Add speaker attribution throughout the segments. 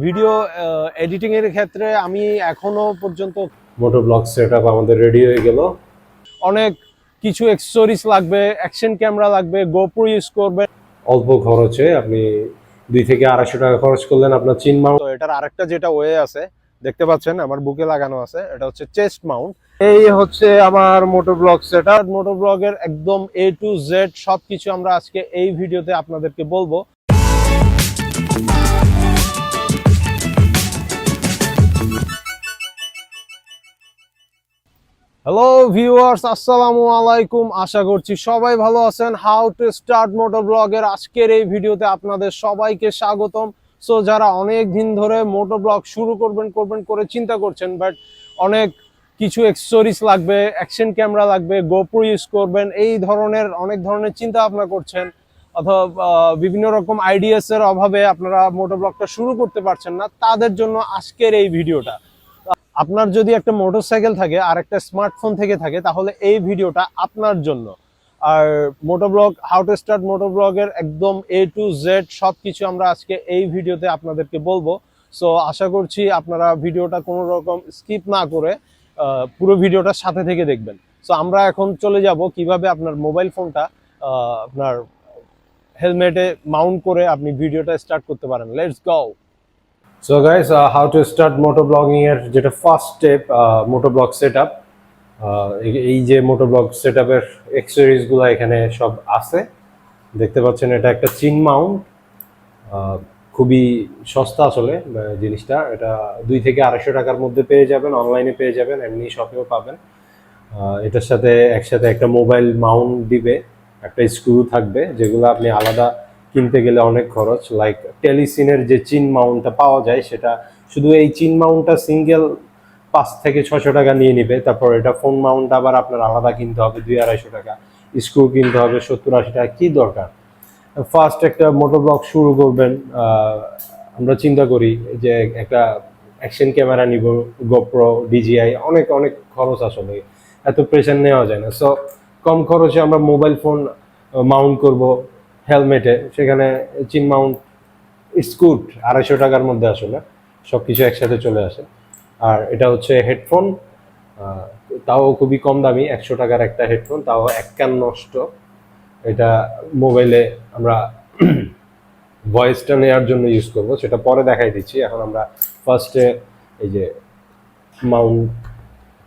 Speaker 1: Video editing এর ক্ষেত্রে আমি এখনো পর্যন্ত মোটো ব্লগ সেটআপ আমাদের রেডি হয়ে গেল। অনেক কিছু অ্যাকসেসরিজ লাগবে, অ্যাকশন ক্যামেরা লাগবে, গোপ্রো ইউজ করবেন। অল্প খরচে আপনি 2 থেকে 250 টাকা খরচ করলেন আপনার চিন মাউন্ট। তো এটার আরেকটা যেটা ওয়ে আছে দেখতে পাচ্ছেন আমার বুকে লাগানো আছে, এটা হচ্ছে চেস্ট মাউন্ট। এই হচ্ছে আমার মোটো ব্লগ সেটআপ। মোটো ব্লগের একদম A to Z সবকিছু আমরা আজকে এই ভিডিওতে আপনাদেরকে বলবো। হ্যালো ভিউয়ার্স, আসসালামু আলাইকুম। আশা করছি সবাই ভালো আছেন। হাউ টু স্টার্ট মোটোব্লগের আজকের এই ভিডিওতে আপনাদের সবাইকে স্বাগতম। সো যারা অনেক দিন ধরে মোটোব্লগ শুরু করবেন করে চিন্তা করছেন, বাট অনেক কিছু অ্যাকসেসরিজ লাগবে, অ্যাকশন ক্যামেরা লাগবে, গোপ্রো ইউজ করবেন, এই ধরনের অনেক ধরনের চিন্তা ভাবনা করছেন, অথবা বিভিন্ন রকম আইডিয়াস এর অভাবে আপনারা মোটোব্লগটা শুরু করতে পারছেন না, তাদের জন্য আজকের এই ভিডিওটা। আপনার যদি একটা মোটরসাইকেল থাকে আর একটা স্মার্টফোন থেকে থাকে তাহলে এই ভিডিওটা আপনার জন্য। আর মোটোব্লগ, হাউ টু স্টার্ট মোটোব্লগের একদম A to Z সবকিছু আমরা আজকে এই ভিডিওতে আপনাদেরকে বলবো। সো আশা করছি আপনারা ভিডিওটা কোনো রকম স্কিপ না করে পুরো ভিডিওটার সাথে থেকে দেখবেন। সো আমরা এখন চলে যাব কিভাবে আপনার মোবাইল ফোনটা আপনার হেলমেটে মাউন্ট করে আপনি ভিডিওটা স্টার্ট করতে পারেন। Let's go. So guys, how to start motovlogging এর যেটা ফার্স্ট স্টেপ, মোটোব্লগ সেটআপ। এই যে মোটোব্লগ সেটআপের অ্যাকসেসরিজ গুলো এখানে সব আছে দেখতে পাচ্ছেন। এটা একটা চিন মাউন্ট, খুবই সস্তা আসলে জিনিসটা। এটা 2 থেকে 250 টাকার মধ্যে পেয়ে যাবেন, অনলাইনে পেয়ে যাবেন, এমনি শপেও পাবেন। এটার সাথে একসাথে একটা মোবাইল মাউন্ট দিবে, একটা স্ক্রু থাকবে, যেগুলো আপনি আলাদা কিনতে গেলে অনেক খরচ। লাইক টেলিসিনের যে চিন মাউন্টটা পাওয়া যায়, সেটা শুধু এই চিন মাউন্টটা সিঙ্গেল 5 থেকে 600 টাকা নিয়ে নিবে। তারপর এটা ফোন মাউন্ট আবার আপনার আলাদা কিনতে হবে 200-250 টাকা, স্ক্রু কিনতে হবে 70-80 টাকা। কি দরকার? ফার্স্ট একটা মোটোব্লগ শুরু করবেন, আমরা চিন্তা করি যে একটা অ্যাকশন ক্যামেরা নিব, গোপ্রো, ডিজিআই, অনেক অনেক খরচ, আসলে এত প্রেশার নেওয়া যায় না। সো কম খরচে আমরা মোবাইল ফোন মাউন্ট করব হেলমেটে, সেখানে চিন মাউন্ট স্কুট 250 টাকার মধ্যে আসলে সবকিছু একসাথে চলে আসে। আর এটা হচ্ছে হেডফোন, তাও খুবই কম দামি, 100 টাকার একটা হেডফোন, তাও এক কান নষ্ট। এটা মোবাইলে আমরা ভয়েসটা নেওয়ার জন্য ইউজ করব, সেটা পরে দেখাই দিচ্ছি। এখন আমরা ফার্স্টে এই যে মাউন্ট,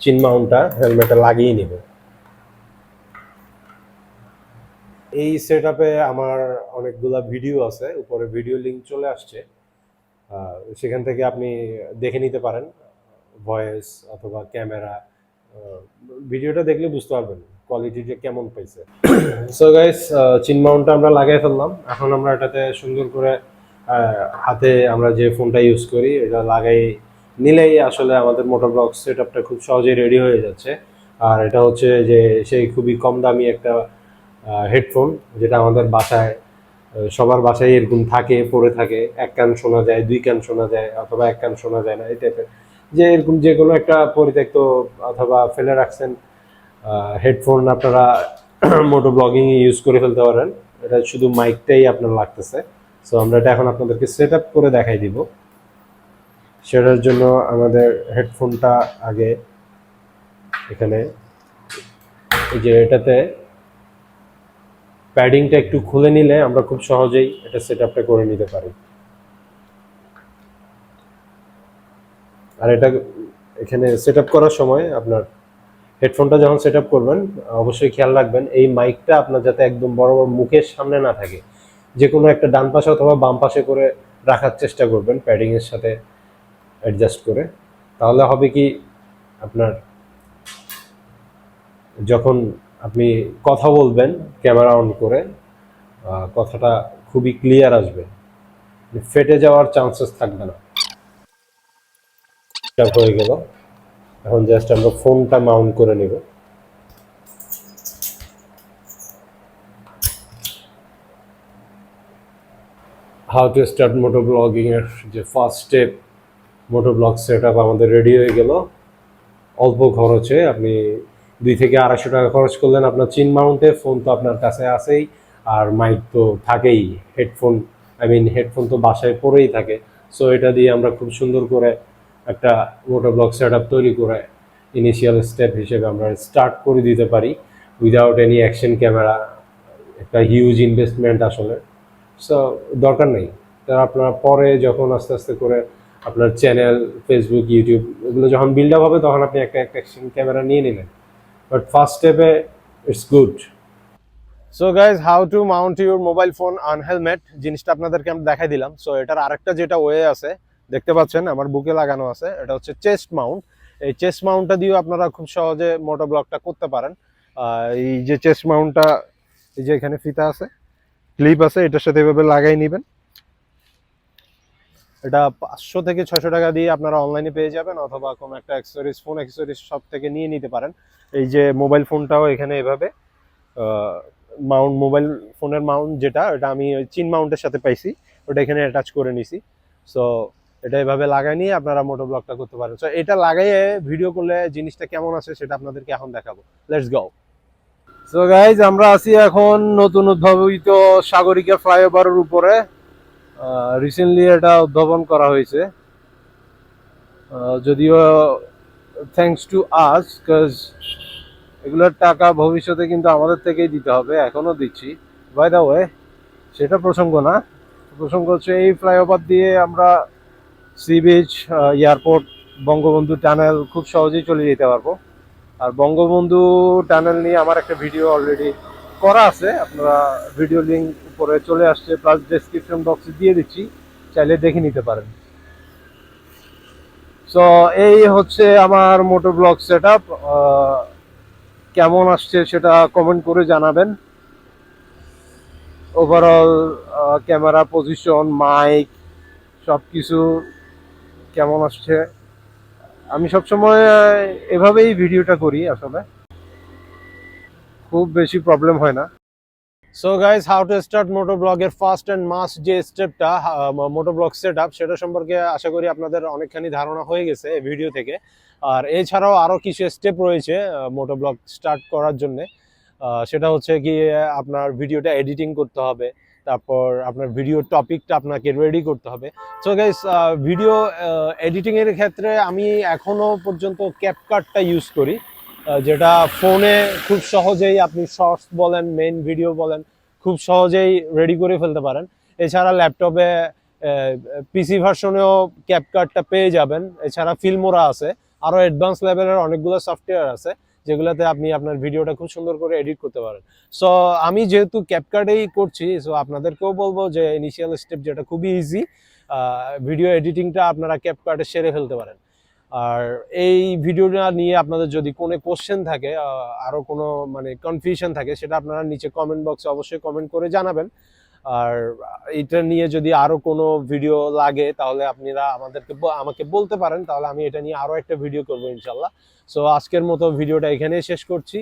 Speaker 1: চিন মাউন্টটা হেলমেটে লাগিয়ে নিব। এই সেটআপে আমার অনেকগুলা ভিডিও আছে, উপরে ভিডিও লিংক চলে আসছে, সেখান থেকে আপনি দেখে নিতে পারেন ভয়েস অথবা ক্যামেরা। ভিডিওটা দেখলে বুঝতে পারবেন কোয়ালিটিটা কেমন পাইছে। সো গাইস, চিন মাউন্টটা আমরা লাগিয়ে ফেললাম। এখন আমরা এটাতে সুন্দর করে হাতে আমরা যে ফোনটা ইউজ করি এটা লাগাই নিলেই আসলে আমাদের মোটোব্লগ সেটআপটা খুব সহজেই রেডি হয়ে যাচ্ছে। আর এটা হচ্ছে যে সেই খুবই কম দামি একটা হেডফোন, যেটা আমাদের বাসায়, সবার বাসায় এরকম থাকে, পড়ে থাকে। এক কান শোনা যায়, 2 কান শোনা যায়, অথবা এক কান শোনা যায় না, এই টাইপের। যে এরকম যে কোনো একটা পরিত্যক্ত অথবা ফেলে রাখছেন হেডফোন আপনারা মোটো ব্লগিং ইউজ করে ফেলতে পারেন। এটা শুধু মাইকটাই আপনার লাগতেছে। সো আমরা এটা এখন আপনাদেরকে সেট আপ করে দেখাই দিব। সেটার জন্য আমাদের হেডফোনটা আগে এখানে এই যে এটাতে প্যাডিংটা একটু খুলে নিলে আমরা খুব সহজেই এটা সেট আপটা করে নিতে পারি। আর এটা এখানে সেট আপ করার সময় আপনার হেডফোনটা যখন সেট আপ করবেন অবশ্যই খেয়াল রাখবেন এই মাইকটা আপনার যাতে একদম বরাবর মুখের সামনে না থাকে। যে কোনো একটা ডান পাশে অথবা বাম পাশে করে রাখার চেষ্টা করবেন, প্যাডিং এর সাথে অ্যাডজাস্ট করে। তাহলে হবে কি, আপনার যখন আপনি কথা বলবেন ক্যামেরা অন করে, কথাটা খুবই ক্লিয়ার আসবে, ফেটে যাওয়ার চান্সেস থাকবে না। হয়ে গেল। এখন জাস্ট আমরা ফোনটা মাউন্ট করে নিব। হাউ টু স্টার্ট মোটোব্লগিং এর যে ফার্স্ট স্টেপ, মোটোব্লগ সেটআপ আমাদের রেডি হয়ে গেল। অল্প খরচে আপনি 2 থেকে 250 টাকা খরচ করলেন আপনার চিন মাউন্টে। ফোন তো আপনার কাছে আছেই, আর মাইক তো থাকেই। হেডফোন তো বাসায় পড়েই থাকে। সো এটা দিয়ে আমরা খুব সুন্দর করে একটা মোটোব্লগ সেটআপ তৈরি করে ইনিশিয়াল স্টেপ হিসেবে আমরা স্টার্ট করে দিতে পারি উইদাউট এনি অ্যাকশন ক্যামেরা। একটা হিউজ ইনভেস্টমেন্ট আসলে, সো দরকার নেই। তা আপনারা পরে যখন আস্তে আস্তে করে আপনার চ্যানেল, ফেসবুক, ইউটিউব এগুলো যখন বিল্ড আপ হবে তখন আপনি একটা অ্যাকশন ক্যামেরা নিয়ে নিলেন, বাট ফার্স্ট স্টেপে it's good. So guys, how two Mount your mobile phone on helmet জিনিসটা আপনাদেরকে আমি দেখাই দিলাম। সো এটার আরেকটা যেটা ওয়ে আছে, দেখতে পাচ্ছেন আমার বুকে লাগানো আছে, এটা হচ্ছে চেস্ট মাউন্ট। এই চেস্ট মাউন্টটা দিয়েও আপনারা খুব সহজে মোটো ব্লগটা করতে পারেন। এই যে চেস্ট মাউন্টটা, এই যে এখানে ফিতা আছে, ক্লিপ আছে, এটার সাথে এভাবে লাগাই নেবেন। এটা 500 থেকে 600 টাকা দিয়ে আপনারা অনলাইনে পেয়ে যাবেন, অথবা কোনো একটা অ্যাক্সেসরিজ, ফোন অ্যাক্সেসরিজ সব থেকে নিয়ে নিতে পারেন। এই যে মোবাইল ফোনটাও এখানে এভাবে মাউন্ট, মোবাইল ফোনের মাউন্ট যেটা, এটা আমি ওই চিন মাউন্টের সাথে পাইছি, ওটা এখানে অ্যাটাচ করে নিছি। সো এটা এভাবে লাগাই নিয়ে আপনারা মোটো ব্লগটা করতে পারেন। সো এটা লাগাইয়ে ভিডিও করলে জিনিসটা কেমন আছে সেটা আপনাদেরকে এখন দেখাবো। Let's go. সো গাইজ, আমরা আছি এখন নতুন উদ্ভাবিত সাগরিকা ফ্লাইওভারের উপরে। রিসেন্টলি এটা উদ্ভাবন করা হয়েছে, যদিও থ্যাঙ্কস টু আস, বিকজ এগুলোর টাকা ভবিষ্যতে কিন্তু আমাদের থেকেই দিতে হবে, এখনো দিচ্ছি। বাই দ্য ওয়ে, সেটা প্রসঙ্গ না। প্রসঙ্গ হচ্ছে এই ফ্লাইওভার দিয়ে আমরা sea beach, airport, Bangabandhu tunnel খুব সহজেই চলে যেতে পারবো। আর বঙ্গবন্ধু টানেল নিয়ে আমার একটা ভিডিও অলরেডি করা আছে, আপনারা ভিডিও লিঙ্ক উপরে চলে আসছে, প্লাস ডেসক্রিপশন বক্সে দিয়ে দিচ্ছি, চাইলে দেখে নিতে পারেন। সো এই হচ্ছে আমার মোটো ব্লগ সেট আপ। কেমন আসছে সেটা কমেন্ট করে জানাবেন। ওভারঅল ক্যামেরা পজিশন, মাইক, সব কিছু কেমন আসছে। আমি সবসময় এভাবেই ভিডিওটা করি, আসলে খুব বেশি প্রবলেম হয় না। So guys, how to start moto ব্লগের ফার্স্ট অ্যান্ড মাস্ট যে স্টেপটা, মোটো ব্লগ সেট আপ, সেটা সম্পর্কে আশা করি আপনাদের অনেকখানি ধারণা হয়ে গেছে এই ভিডিও থেকে। আর এছাড়াও আরও কিছু স্টেপ রয়েছে মোটো ব্লগ স্টার্ট করার জন্যে। সেটা হচ্ছে কি, আপনার ভিডিওটা এডিটিং করতে হবে, তারপর আপনার ভিডিও টপিকটা আপনাকে রেডি করতে হবে। সো গাইজ, ভিডিও এডিটিংয়ের ক্ষেত্রে আমি এখনও পর্যন্ত ক্যাপকাটটা ইউজ করি, যেটা ফোনে খুব সহজেই আপনি শর্টস বলেন, মেইন ভিডিও বলেন, খুব সহজেই রেডি করে ফেলতে পারেন। এছাড়া ল্যাপটপে পিসি ভার্সনেও ক্যাপকাটটা পেয়ে যাবেন। এছাড়া ফিল্মোরা আছে, আরও অ্যাডভান্স লেভেলের অনেকগুলো সফটওয়্যার আছে যেগুলোতে আপনি আপনার ভিডিওটা খুব সুন্দর করে এডিট করতে পারেন। সো আমি যেহেতু ক্যাপকাটেই করছি, সো আপনাদেরকেও বলবো যে ইনিশিয়াল স্টেপ যেটা খুবই ইজি, ভিডিও এডিটিংটা আপনারা ক্যাপকাটে সেরে ফেলতে পারেন। আর এই ভিডিওটা নিয়ে আপনাদের যদি কোনো কোশ্চেন থাকে, আরও কোনো মানে কনফিউশন থাকে, সেটা আপনারা নিচে কমেন্ট বক্সে অবশ্যই কমেন্ট করে জানাবেন। আর এটা নিয়ে যদি আরও কোনো ভিডিও লাগে তাহলে আপনারা আমাকে বলতে পারেন, তাহলে আমি এটা নিয়ে আরও একটা ভিডিও করবো ইনশাল্লাহ। সো আজকের মতো ভিডিওটা এখানেই শেষ করছি।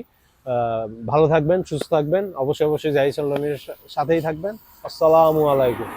Speaker 1: ভালো থাকবেন, সুস্থ থাকবেন, অবশ্যই অবশ্যই জাহিদ সাল্লামের সাথেই থাকবেন। আসসালামু আলাইকুম।